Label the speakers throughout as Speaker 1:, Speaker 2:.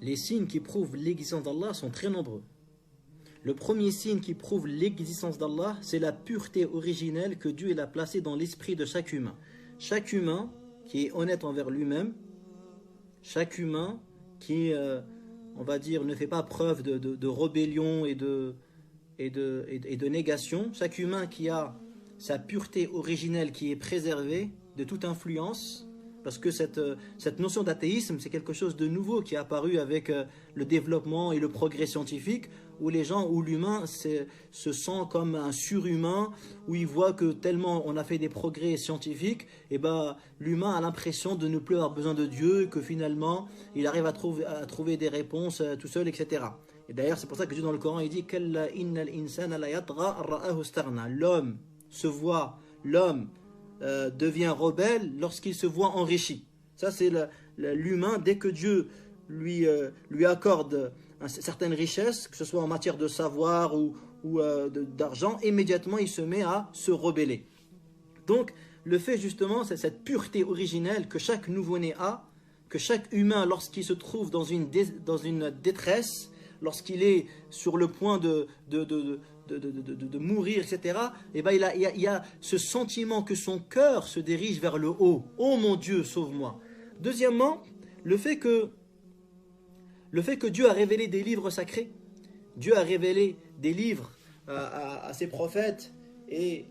Speaker 1: les signes qui prouvent l'existence d'Allah sont très nombreux. Le premier signe qui prouve l'existence d'Allah, c'est la pureté originelle que Dieu a placée dans l'esprit de chaque humain. Chaque humain qui est honnête envers lui-même, chaque humain qui, on va dire, ne fait pas preuve de rébellion et de négation, chaque humain qui a sa pureté originelle qui est préservée de toute influence, parce que cette notion d'athéisme, c'est quelque chose de nouveau qui est apparu avec le développement et le progrès scientifique, où les gens, où l'humain se sent comme un surhumain, où il voit que tellement on a fait des progrès scientifiques, et ben l'humain a l'impression de ne plus avoir besoin de Dieu, que finalement il arrive à trouver des réponses tout seul, etc. Et d'ailleurs c'est pour ça que Dieu dans le Coran il dit l'homme se voit, l'homme devient rebelle lorsqu'il se voit enrichi. Ça c'est l'humain, dès que Dieu lui accorde certaines richesses, que ce soit en matière de savoir ou d'argent, immédiatement il se met à se rebeller. Donc le fait justement, c'est cette pureté originelle que chaque nouveau-né a, que chaque humain lorsqu'il se trouve dans une détresse, lorsqu'il est sur le point de mourir, etc., et ben il y a ce sentiment que son cœur se dirige vers le haut. Oh mon Dieu, sauve-moi. Deuxièmement, le fait que Dieu a révélé des livres sacrés, Dieu a révélé des livres à ses prophètes et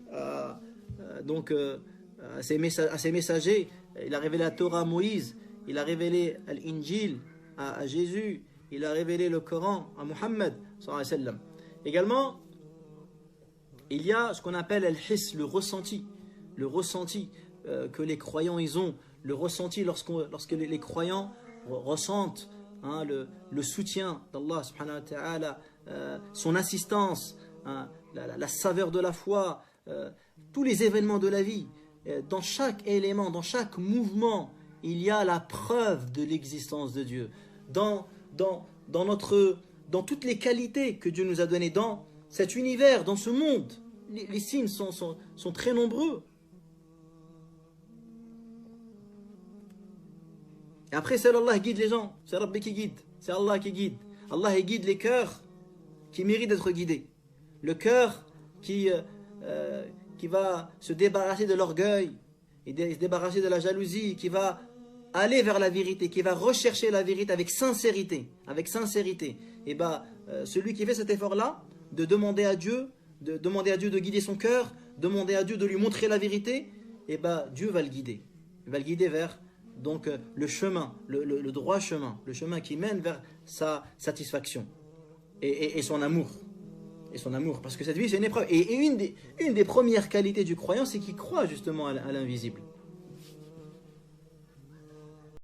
Speaker 1: donc à ses messagers. Il a révélé la Torah à Moïse, il a révélé l'Injil à Jésus, il a révélé le Coran à Muhammad sallallahu alayhi wa sallam. Également, il y a ce qu'on appelle al-hiss, le ressenti que les croyants ils ont, le ressenti lorsque les croyants ressentent le soutien d'Allah subhanahu wa ta'ala, son assistance, la saveur de la foi, tous les événements de la vie. Dans chaque élément, dans chaque mouvement, il y a la preuve de l'existence de Dieu. Dans toutes les qualités que Dieu nous a données, dans cet univers, dans ce monde, les signes sont très nombreux. Et après, c'est Allah qui guide les gens, c'est Rabbi qui guide, c'est Allah qui guide. Allah il guide les cœurs qui méritent d'être guidés. Le cœur qui va se débarrasser de l'orgueil, et se débarrasser de la jalousie, qui va aller vers la vérité, qui va rechercher la vérité avec sincérité. Et celui qui fait cet effort-là, de demander à Dieu de guider son cœur, demander à Dieu de lui montrer la vérité, et Dieu va le guider. Il va le guider vers donc le chemin, le droit chemin, le chemin qui mène vers sa satisfaction et son amour. Parce que cette vie c'est une épreuve. Et une des premières qualités du croyant, c'est qu'il croit justement à l'invisible.